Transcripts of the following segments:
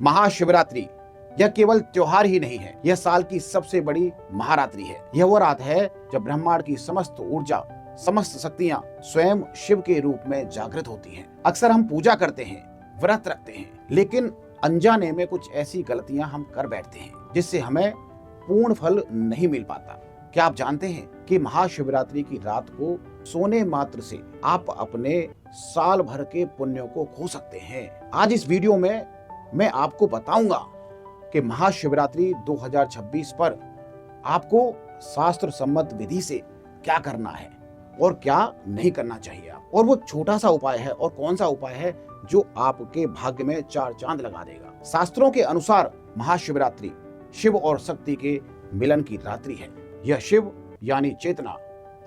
महाशिवरात्रि यह केवल त्योहार ही नहीं है, यह साल की सबसे बड़ी महारात्रि है। यह वो रात है जब ब्रह्मांड की समस्त ऊर्जा, समस्त शक्तियां स्वयं शिव के रूप में जागृत होती हैं। अक्सर हम पूजा करते हैं, व्रत रखते हैं, लेकिन अनजाने में कुछ ऐसी गलतियां हम कर बैठते हैं जिससे हमें पूर्ण फल नहीं मिल पाता। क्या आप जानते हैं कि महाशिवरात्रि की रात को सोने मात्र से आप अपने साल भर के पुण्यों को खो सकते हैं। आज इस वीडियो में मैं आपको बताऊंगा कि महाशिवरात्रि 2026 पर आपको शास्त्र सम्मत विधि से क्या करना है और क्या नहीं करना चाहिए, और वो छोटा सा उपाय है और कौन सा उपाय है जो आपके भाग्य में 4 चांद लगा देगा। शास्त्रों के अनुसार महाशिवरात्रि शिव और शक्ति के मिलन की रात्रि है। यह शिव यानी चेतना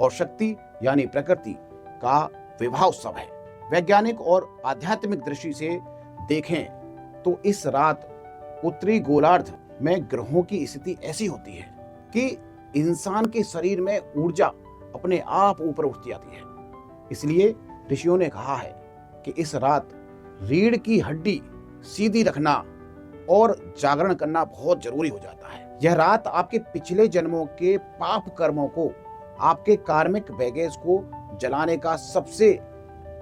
और शक्ति यानी प्रकृति का विवाह उत्सव है। वैज्ञानिक और आध्यात्मिक दृष्टि से देखें तो इस रात उत्तरी गोलार्ध में ग्रहों की स्थिति ऐसी होती है कि इंसान के शरीर में ऊर्जा अपने आप ऊपर उठती आती है। इसलिए ऋषियों ने कहा है कि इस रात रीढ़ की हड्डी सीधी रखना और जागरण करना बहुत जरूरी हो जाता है। यह रात आपके पिछले जन्मों के पाप कर्मों को, आपके कार्मिक बैगेज को जलाने का सबसे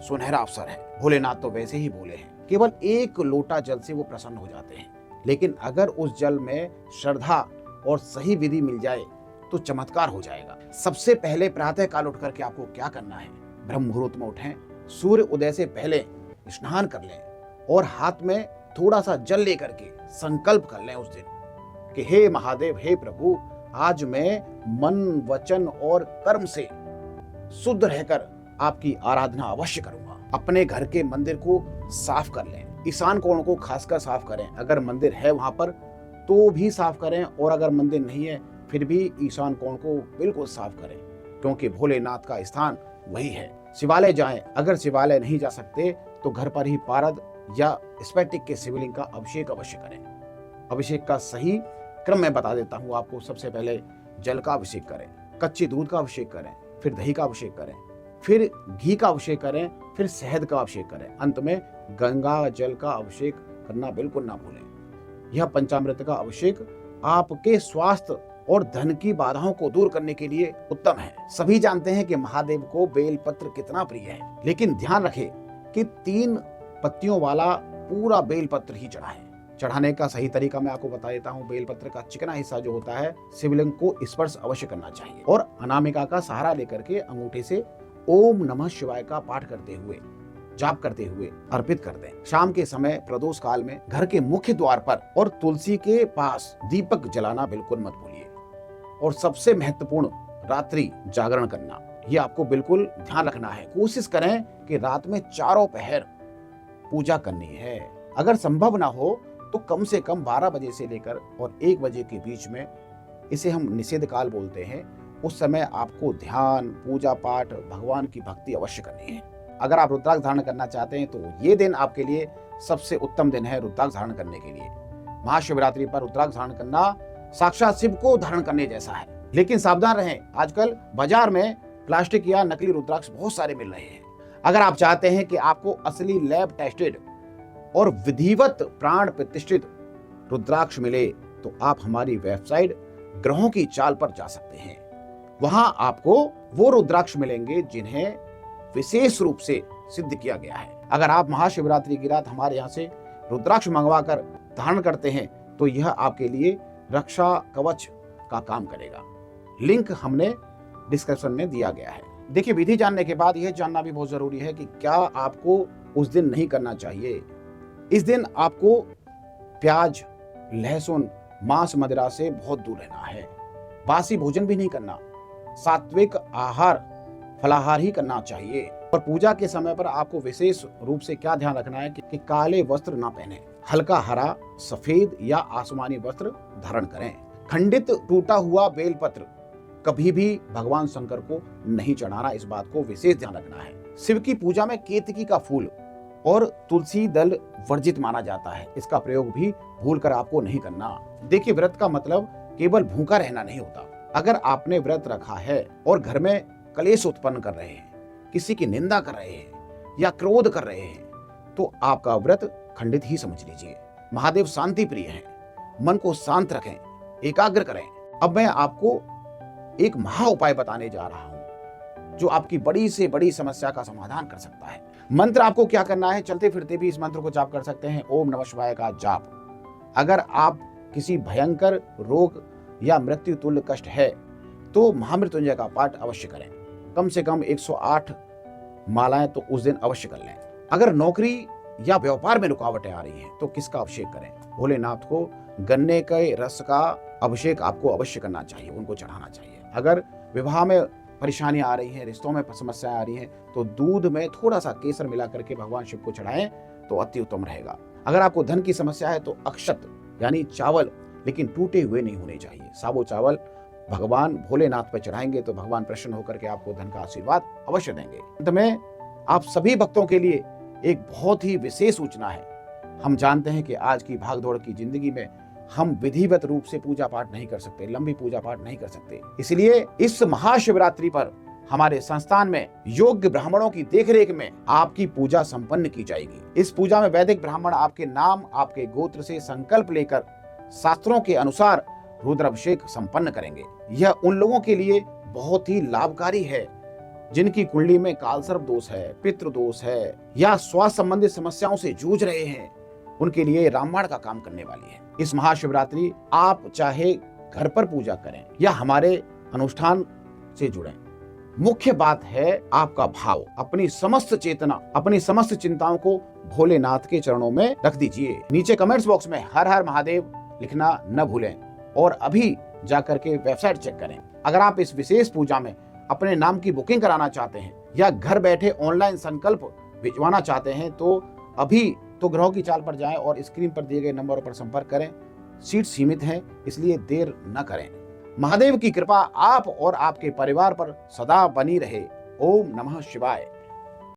सुनहरा अवसर है। भोलेनाथ तो वैसे ही भोले हैं, केवल 1 लोटा जल से वो प्रसन्न हो जाते हैं। लेकिन अगर उस जल में श्रद्धा और सही विधि मिल जाए तो चमत्कार हो जाएगा। सबसे पहले प्रातः काल उठ करके आपको क्या करना है? ब्रह्म मुहूर्त में उठें, सूर्य उदय से पहले स्नान कर लें और हाथ में थोड़ा सा जल लेकर के संकल्प कर लें उस दिन कि हे महादेव, हे प्रभु, आज मैं मन, वचन और कर्म से शुद्ध रहकर आपकी आराधना अवश्य करूंगा। अपने घर के मंदिर को साफ कर लें, ईशान कोण को खासकर साफ करें। अगर मंदिर है वहां पर तो भी साफ करें, और अगर मंदिर नहीं है फिर भी ईशान कोण को बिल्कुल साफ करें, क्योंकि भोलेनाथ का स्थान वही है। शिवालय जाएं, अगर शिवालय नहीं जा सकते तो घर पर ही पारद या स्फटिक के शिवलिंग का अभिषेक अवश्य करें। अभिषेक का सही क्रम मैं बता देता हूँ आपको। सबसे पहले जल का अभिषेक करें, कच्चे दूध का अभिषेक करें, फिर दही का अभिषेक करें, फिर घी का अभिषेक करें, फिर शहद का अभिषेक करें, अंत में गंगा जल का अभिषेक करना बिल्कुल ना भूलें। यह पंचामृत का अभिषेक आपके स्वास्थ्य और धन की बाधाओं को दूर करने के लिए उत्तम है। सभी जानते हैं कि महादेव को बेलपत्र कितना प्रिय है, लेकिन ध्यान रखें कि 3 पत्तियों वाला पूरा बेलपत्र ही चढ़ाएं। चढ़ाने का सही तरीका मैं आपको बता देता हूँ। बेलपत्र का चिकना हिस्सा जो होता है शिवलिंग को स्पर्श अवश्य करना चाहिए, और अनामिका का सहारा लेकर के अंगूठे से ओम नमः शिवाय का पाठ करते हुए, जाप करते हुए अर्पित कर दें। शाम के समय प्रदोष काल में घर के मुख्य द्वार पर और तुलसी के पास दीपक जलाना बिल्कुल मत भूलिए। और सबसे महत्वपूर्ण, रात्रि जागरण करना, ये आपको बिल्कुल ध्यान रखना है। कोशिश करें कि रात में 4 पहर पूजा करनी है। अगर संभव ना हो तो कम से कम 12 बजे से लेकर और 1 बजे के बीच में, इसे हम निषेध काल बोलते हैं, उस समय आपको ध्यान, पूजा पाठ, भगवान की भक्ति अवश्य करनी है। अगर आप रुद्राक्ष धारण करना चाहते हैं तो ये दिन आपके लिए सबसे उत्तम दिन है रुद्राक्ष धारण करने के लिए। महाशिवरात्रि पर रुद्राक्ष धारण करना साक्षात शिव को धारण करने जैसा है। लेकिन सावधान रहें, आजकल बाजार में प्लास्टिक या नकली रुद्राक्ष बहुत सारे मिल रहे हैं। अगर आप चाहते हैं कि आपको असली लैब टेस्टेड और विधिवत प्राण प्रतिष्ठित रुद्राक्ष मिले तो आप हमारी वेबसाइट ग्रहों की चाल पर जा सकते हैं। वहां आपको वो रुद्राक्ष मिलेंगे जिन्हें विशेष रूप से सिद्ध किया गया है। अगर आप महाशिवरात्रि की रात हमारे यहाँ से रुद्राक्ष मंगवाकर धारण करते हैं तो यह आपके लिए रक्षा कवच का काम करेगा। लिंक हमने डिस्क्रिप्शन में दिया गया है। देखिए, विधि जानने के बाद यह जानना भी बहुत जरूरी है कि क्या आपको उस दिन नहीं करना चाहिए। इस दिन आपको प्याज, लहसुन, मांस, मदिरा से बहुत दूर रहना है। बासी भोजन भी नहीं करना, सात्विक आहार, फलाहार ही करना चाहिए। और पूजा के समय पर आपको विशेष रूप से क्या ध्यान रखना है कि काले वस्त्र ना पहने, हल्का हरा, सफेद या आसमानी वस्त्र धारण करें। खंडित टूटा हुआ बेलपत्र कभी भी भगवान शंकर को नहीं चढ़ाना, इस बात को विशेष ध्यान रखना है। शिव की पूजा में केतकी का फूल और तुलसी दल वर्जित माना जाता है, इसका प्रयोग भी भूलकर आपको नहीं करना। देखिए, व्रत का मतलब केवल भूखा रहना नहीं होता। अगर आपने व्रत रखा है और घर में कलेश उत्पन्न कर रहे हैं, किसी की निंदा कर रहे हैं या क्रोध कर रहे हैं, तो आपका व्रत खंडित ही समझ लीजिए। महादेव शांति प्रिय हैं। मन को शांत रखें, एकाग्र करें। अब मैं आपको एक महा उपाय बताने जा रहा हूं जो आपकी बड़ी से बड़ी समस्या का समाधान कर सकता है। मंत्र आपको क्या करना है, चलते फिरते भी इस मंत्र को जाप कर सकते हैं, ओम नमः शिवाय का जाप। अगर आप किसी भयंकर रोग या मृत्यु तुल्य कष्ट है तो महामृत्युंजय का पाठ अवश्य करें। कम से कम 108 मालाएं तो उस दिन अवश्य कर लें। अगर नौकरी या व्यापार में रुकावटें आ रही हैं तो किसका अभिषेक करें? भोलेनाथ को गन्ने के रस का अभिषेक आपको अवश्य करना चाहिए, उनको चढ़ाना चाहिए। अगर विवाह में परेशानियां आ रही हैं, रिश्तों में समस्याएं आ रही हैं तो दूध में थोड़ा सा केसर मिला करके भगवान शिव को चढ़ाएं तो अति उत्तम रहेगा। अगर आपको धन की समस्या है तो अक्षत यानी चावल, लेकिन टूटे हुए नहीं होने चाहिए, साबुत चावल भगवान भोलेनाथ पर चढ़ाएंगे तो भगवान प्रसन्न होकर के आपको धन का आशीर्वाद अवश्य देंगे। अंत में आप सभी भक्तों के लिए एक बहुत ही विशेष सूचना है। हम जानते हैं कि आज की भागदौड़ की जिंदगी में हम विधिवत रूप से पूजा पाठ नहीं कर सकते, लंबी पूजा पाठ नहीं कर सकते। इसलिए इस महाशिवरात्रि पर हमारे संस्थान में योग्य ब्राह्मणों की देखरेख में आपकी पूजा संपन्न की जाएगी। इस पूजा में वैदिक ब्राह्मण आपके नाम, आपके गोत्र से संकल्प लेकर शास्त्रों के अनुसार रुद्राभिषेक संपन्न करेंगे। यह उन लोगों के लिए बहुत ही लाभकारी है जिनकी कुंडली में कालसर्प दोष है, पितृ दोष है या स्वास्थ्य संबंधित समस्याओं से जूझ रहे हैं, उनके लिए रामबाण का काम करने वाली है। इस महाशिवरात्रि आप चाहे घर पर पूजा करें या हमारे अनुष्ठान से जुड़ें, मुख्य बात है आपका भाव। अपनी समस्त चेतना, अपनी समस्त चिंताओं को भोलेनाथ के चरणों में रख दीजिए। नीचे कमेंट्स बॉक्स में हर हर महादेव लिखना न भूलें और अभी जाकर के वेबसाइट चेक करें। अगर आप इस विशेष पूजा में अपने नाम की बुकिंग कराना चाहते हैं या घर बैठे ऑनलाइन संकल्प भिजवाना चाहते हैं तो अभी तो ग्रहों की चाल पर जाएं और स्क्रीन पर दिए गए नंबरों पर संपर्क करें। सीट सीमित है, इसलिए देर न करें। महादेव की कृपा आप और आपके परिवार पर सदा बनी रहे। ओम नमः शिवाय।